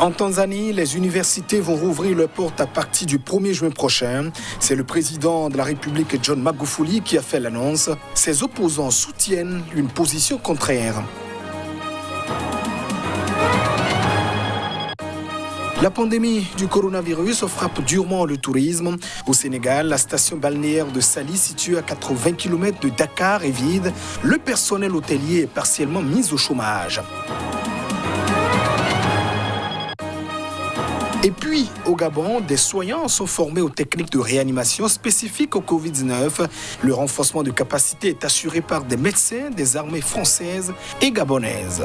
En Tanzanie, les universités vont rouvrir leurs portes à partir du 1er juin prochain. C'est le président de la République, John Magufuli, qui a fait l'annonce. Ses opposants soutiennent une position contraire. La pandémie du coronavirus frappe durement le tourisme. Au Sénégal, la station balnéaire de Saly, située à 80 km de Dakar, est vide. Le personnel hôtelier est partiellement mis au chômage. Et puis, au Gabon, des soignants sont formés aux techniques de réanimation spécifiques au Covid-19. Le renforcement de capacité est assuré par des médecins des armées françaises et gabonaises.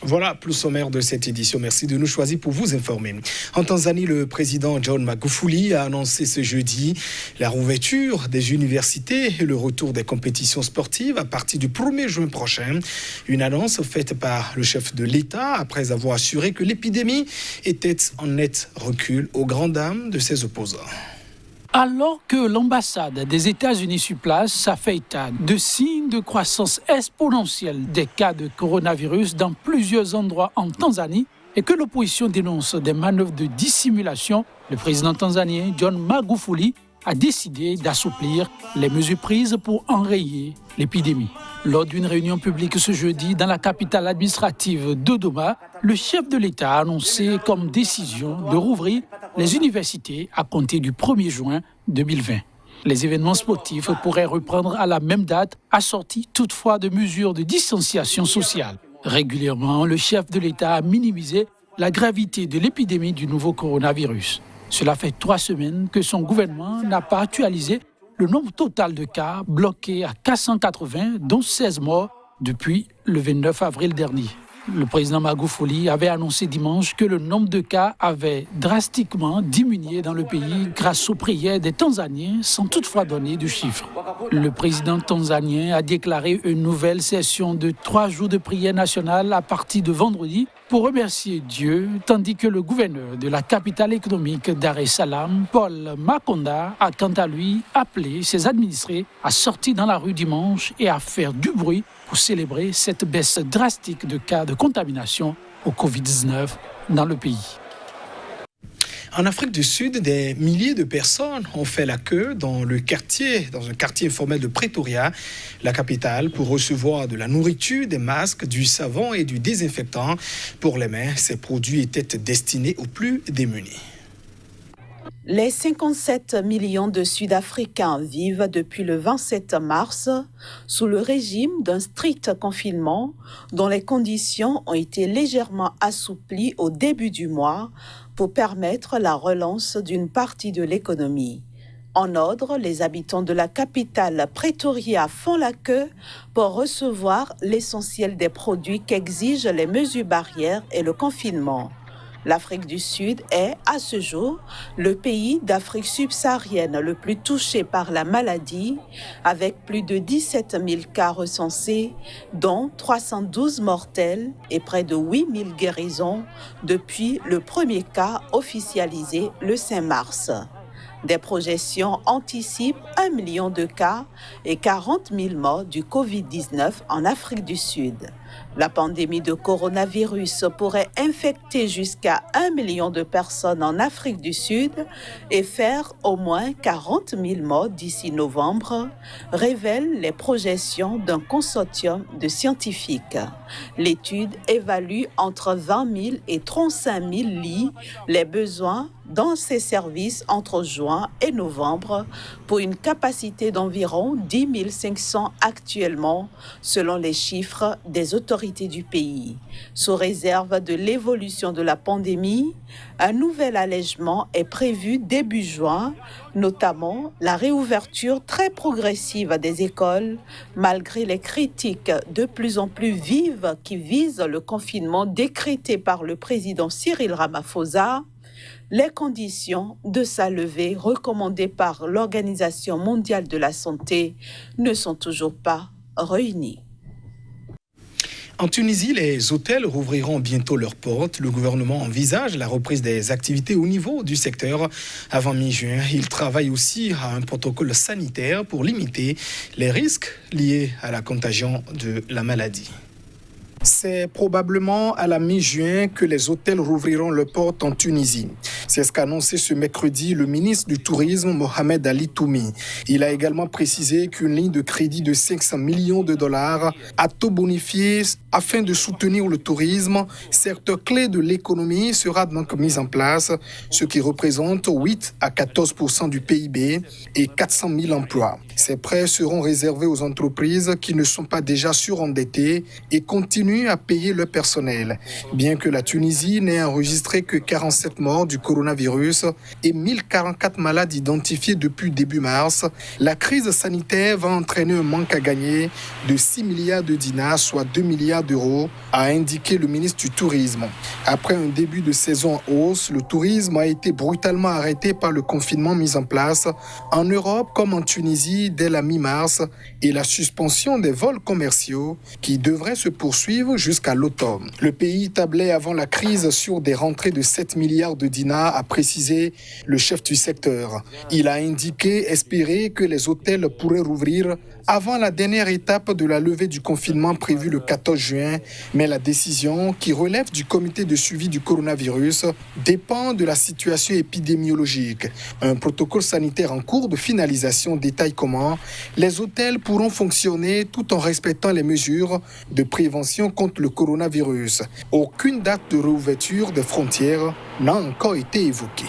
Voilà, plus sommaire de cette édition. Merci de nous choisir pour vous informer. En Tanzanie, le président John Magufuli a annoncé ce jeudi la rouverture des universités et le retour des compétitions sportives à partir du 1er juin prochain. Une annonce faite par le chef de l'État après avoir assuré que l'épidémie était en net recul aux grandes dames de ses opposants. Alors que l'ambassade des États-Unis sur place a fait état de signes de croissance exponentielle des cas de coronavirus dans plusieurs endroits en Tanzanie et que l'opposition dénonce des manœuvres de dissimulation, le président tanzanien John Magufuli a décidé d'assouplir les mesures prises pour enrayer l'épidémie. Lors d'une réunion publique ce jeudi dans la capitale administrative Dodoma, le chef de l'État a annoncé comme décision de rouvrir les universités à compter du 1er juin 2020. Les événements sportifs pourraient reprendre à la même date, assortis toutefois de mesures de distanciation sociale. Régulièrement, le chef de l'État a minimisé la gravité de l'épidémie du nouveau coronavirus. Cela fait 3 semaines que son gouvernement n'a pas actualisé le nombre total de cas bloqués à 480, dont 16 morts depuis le 29 avril dernier. Le président Magufuli avait annoncé dimanche que le nombre de cas avait drastiquement diminué dans le pays grâce aux prières des Tanzaniens sans toutefois donner de chiffres. Le président tanzanien a déclaré une nouvelle session de 3 jours de prière nationale à partir de vendredi pour remercier Dieu, tandis que le gouverneur de la capitale économique Dar es Salaam, Paul Makonda, a quant à lui appelé ses administrés à sortir dans la rue dimanche et à faire du bruit pour célébrer cette baisse drastique de cas de contamination au Covid-19 dans le pays. En Afrique du Sud, des milliers de personnes ont fait la queue dans un quartier informel de Pretoria, la capitale, pour recevoir de la nourriture, des masques, du savon et du désinfectant pour les mains. Ces produits étaient destinés aux plus démunis. Les 57 millions de Sud-Africains vivent depuis le 27 mars sous le régime d'un strict confinement dont les conditions ont été légèrement assouplies au début du mois pour permettre la relance d'une partie de l'économie. En ordre, les habitants de la capitale Pretoria font la queue pour recevoir l'essentiel des produits qu'exigent les mesures barrières et le confinement. L'Afrique du Sud est, à ce jour, le pays d'Afrique subsaharienne le plus touché par la maladie, avec plus de 17 000 cas recensés, dont 312 mortels et près de 8 000 guérisons depuis le premier cas officialisé le 5 mars. Des projections anticipent 1 million de cas et 40 000 morts du Covid-19 en Afrique du Sud. La pandémie de coronavirus pourrait infecter jusqu'à 1 million de personnes en Afrique du Sud et faire au moins 40 000 morts d'ici novembre, révèlent les projections d'un consortium de scientifiques. L'étude évalue entre 20 000 et 35 000 lits les besoins dans ces services entre juin et novembre pour une capacité d'environ 10 500 actuellement, selon les chiffres des autorités du pays. Sous réserve de l'évolution de la pandémie, un nouvel allègement est prévu début juin, notamment la réouverture très progressive des écoles, malgré les critiques de plus en plus vives qui visent le confinement décrété par le président Cyril Ramaphosa. Les conditions de sa levée recommandées par l'Organisation mondiale de la santé ne sont toujours pas réunies. En Tunisie, les hôtels rouvriront bientôt leurs portes. Le gouvernement envisage la reprise des activités au niveau du secteur avant mi-juin. Il travaille aussi à un protocole sanitaire pour limiter les risques liés à la contagion de la maladie. C'est probablement à la mi-juin que les hôtels rouvriront leurs portes en Tunisie. C'est ce qu'a annoncé ce mercredi le ministre du Tourisme, Mohamed Ali Toumi. Il a également précisé qu'une ligne de crédit de 500 millions de dollars à taux bonifié afin de soutenir le tourisme, secteur clé de l'économie, sera donc mise en place, ce qui représente 8 à 14% du PIB et 400 000 emplois. Ces prêts seront réservés aux entreprises qui ne sont pas déjà surendettées et continuent à payer leur personnel. Bien que la Tunisie n'ait enregistré que 47 morts du coronavirus et 1044 malades identifiés depuis début mars, la crise sanitaire va entraîner un manque à gagner de 6 milliards de dinars, soit 2 milliards d'euros, a indiqué le ministre du Tourisme. Après un début de saison en hausse, le tourisme a été brutalement arrêté par le confinement mis en place en Europe comme en Tunisie dès la mi-mars et la suspension des vols commerciaux qui devraient se poursuivre jusqu'à l'automne. Le pays tablait avant la crise sur des rentrées de 7 milliards de dinars, a précisé le chef du secteur. Il a indiqué espérer que les hôtels pourraient rouvrir avant la dernière étape de la levée du confinement prévue le 14 juin, mais la décision, qui relève du comité de suivi du coronavirus, dépend de la situation épidémiologique. Un protocole sanitaire en cours de finalisation détaille comment les hôtels pourront fonctionner tout en respectant les mesures de prévention contre le coronavirus. Aucune date de réouverture des frontières n'a encore été évoquée.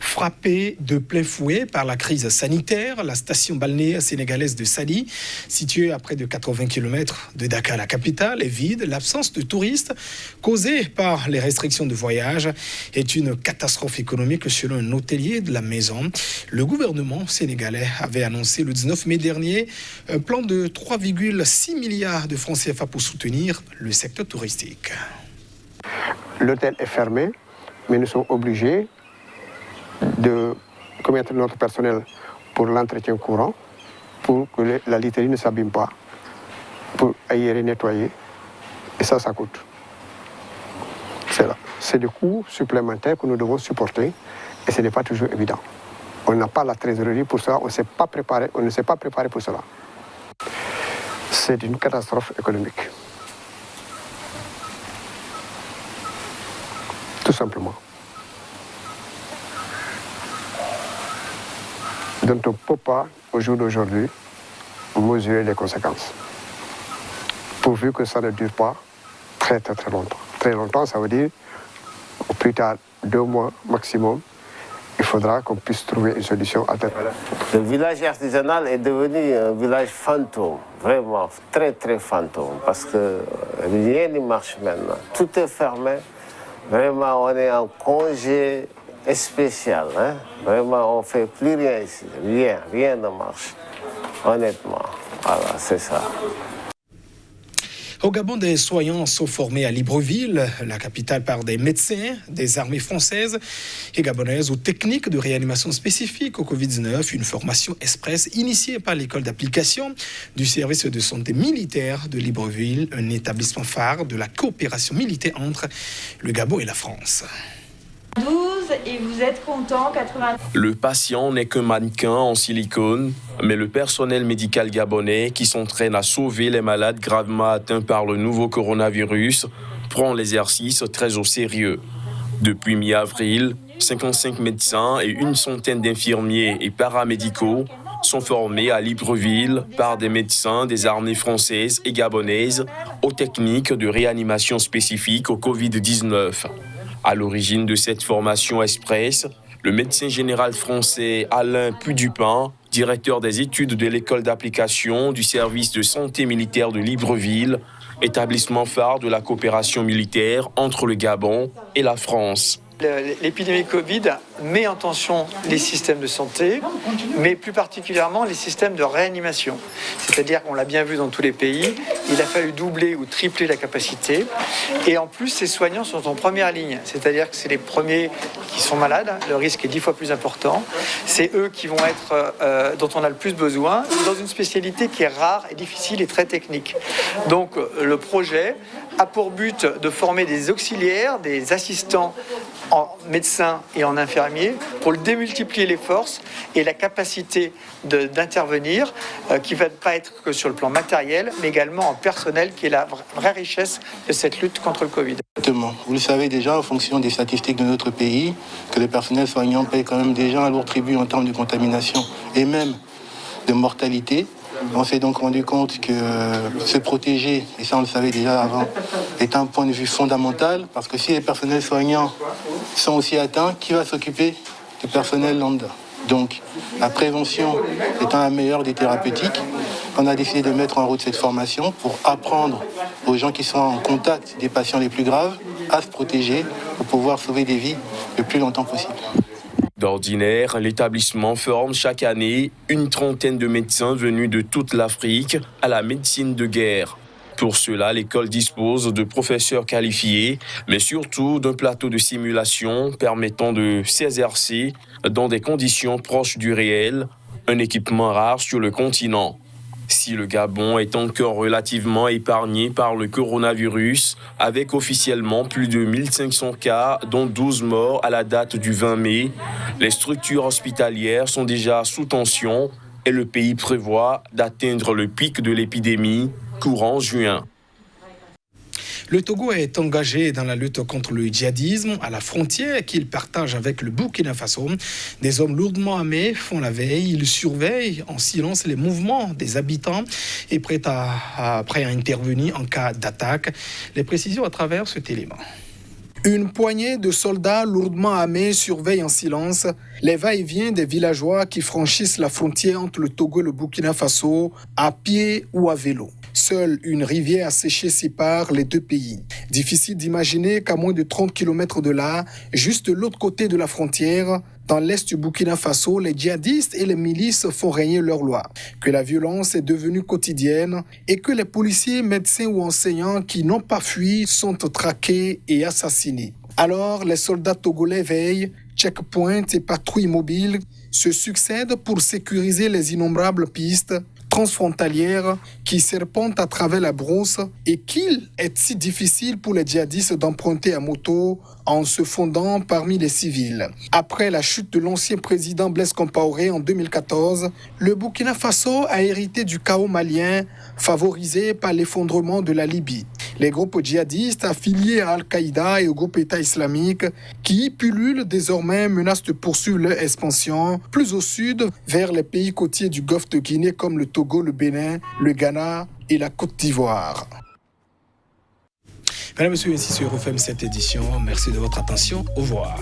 Frappée de plein fouet par la crise sanitaire, la station balnéaire sénégalaise de Saly, située à près de 80 km de Dakar, la capitale, est vide. L'absence de touristes causée par les restrictions de voyage est une catastrophe économique selon un hôtelier de la maison. Le gouvernement sénégalais avait annoncé le 19 mai dernier un plan de 3,6 milliards de francs CFA pour soutenir le secteur touristique. L'hôtel est fermé, mais nous sommes obligés de commettre notre personnel pour l'entretien courant, pour que la literie ne s'abîme pas, pour aérer, nettoyer. Et ça coûte. C'est des coûts supplémentaires que nous devons supporter et ce n'est pas toujours évident. On n'a pas la trésorerie pour ça, on ne s'est pas préparé pour cela. C'est une catastrophe économique. Tout simplement. Donc on ne peut pas, au jour d'aujourd'hui, mesurer les conséquences. Pourvu que ça ne dure pas très longtemps. Très longtemps, ça veut dire, au plus tard 2 mois maximum, il faudra qu'on puisse trouver une solution alternative. Le village artisanal est devenu un village fantôme, vraiment très fantôme, parce que rien ne marche maintenant. Tout est fermé, vraiment on est en congé spécial, hein? Vraiment on ne fait plus rien ici, rien ne marche, honnêtement, voilà, c'est ça. Au Gabon, des soignants sont formés à Libreville, la capitale, par des médecins des armées françaises et gabonaises aux techniques de réanimation spécifiques au Covid-19, une formation express initiée par l'école d'application du service de santé militaire de Libreville, un établissement phare de la coopération militaire entre le Gabon et la France. 12 et vous êtes content, 80. Le patient n'est qu'un mannequin en silicone, mais le personnel médical gabonais qui s'entraîne à sauver les malades gravement atteints par le nouveau coronavirus prend l'exercice très au sérieux. Depuis mi-avril, 55 médecins et une centaine d'infirmiers et paramédicaux sont formés à Libreville par des médecins des armées françaises et gabonaises aux techniques de réanimation spécifiques au Covid-19. À l'origine de cette formation express, le médecin général français Alain Pudupin, directeur des études de l'école d'application du service de santé militaire de Libreville, établissement phare de la coopération militaire entre le Gabon et la France. L'épidémie Covid met en tension les systèmes de santé, mais plus particulièrement les systèmes de réanimation. C'est-à-dire qu'on l'a bien vu dans tous les pays, il a fallu doubler ou tripler la capacité. Et en plus, ces soignants sont en première ligne. C'est-à-dire que c'est les premiers qui sont malades, le risque est 10 fois plus important. C'est eux qui vont être, dont on a le plus besoin, dans une spécialité qui est rare et difficile et très technique. Donc le projet a pour but de former des auxiliaires, des assistants en médecins et en infirmiers pour démultiplier les forces et la capacité d'intervenir qui ne va pas être que sur le plan matériel, mais également en personnel, qui est la vraie richesse de cette lutte contre le Covid. Exactement. Vous le savez déjà, en fonction des statistiques de notre pays, que le personnel soignant paye quand même déjà un lourd tribut en termes de contamination et même de mortalité. On s'est donc rendu compte que se protéger, et ça on le savait déjà avant, est un point de vue fondamental, parce que si les personnels soignants sont aussi atteints, qui va s'occuper du personnel lambda? Donc la prévention étant la meilleure des thérapeutiques, on a décidé de mettre en route cette formation pour apprendre aux gens qui sont en contact des patients les plus graves à se protéger pour pouvoir sauver des vies le plus longtemps possible. D'ordinaire, l'établissement forme chaque année une trentaine de médecins venus de toute l'Afrique à la médecine de guerre. Pour cela, l'école dispose de professeurs qualifiés, mais surtout d'un plateau de simulation permettant de s'exercer dans des conditions proches du réel, un équipement rare sur le continent. Si le Gabon est encore relativement épargné par le coronavirus, avec officiellement plus de 1500 cas, dont 12 morts à la date du 20 mai, les structures hospitalières sont déjà sous tension et le pays prévoit d'atteindre le pic de l'épidémie courant juin. Le Togo est engagé dans la lutte contre le djihadisme à la frontière qu'il partage avec le Burkina Faso. Des hommes lourdement armés font la veille. Ils surveillent en silence les mouvements des habitants et prêts à intervenir en cas d'attaque. Les précisions à travers cet élément. Une poignée de soldats lourdement armés surveillent en silence les va-et-vient des villageois qui franchissent la frontière entre le Togo et le Burkina Faso à pied ou à vélo. Seule une rivière asséchée sépare les deux pays. Difficile d'imaginer qu'à moins de 30 km de là, juste de l'autre côté de la frontière, dans l'est du Burkina Faso, les djihadistes et les milices font régner leur loi, que la violence est devenue quotidienne et que les policiers, médecins ou enseignants qui n'ont pas fui sont traqués et assassinés. Alors, les soldats togolais veillent, checkpoints et patrouilles mobiles se succèdent pour sécuriser les innombrables pistes transfrontalières qui serpentent à travers la brousse et qu'il est si difficile pour les djihadistes d'emprunter à moto en se fondant parmi les civils. Après la chute de l'ancien président Blaise Compaoré en 2014, le Burkina Faso a hérité du chaos malien favorisé par l'effondrement de la Libye. Les groupes djihadistes affiliés à Al-Qaïda et au groupe État islamique qui y pullulent désormais menacent de poursuivre leur expansion plus au sud vers les pays côtiers du Golfe de Guinée comme le Togo, le Bénin, le Ghana et la Côte d'Ivoire. Mesdames et messieurs, ainsi se referme cette édition. Merci de votre attention. Au revoir.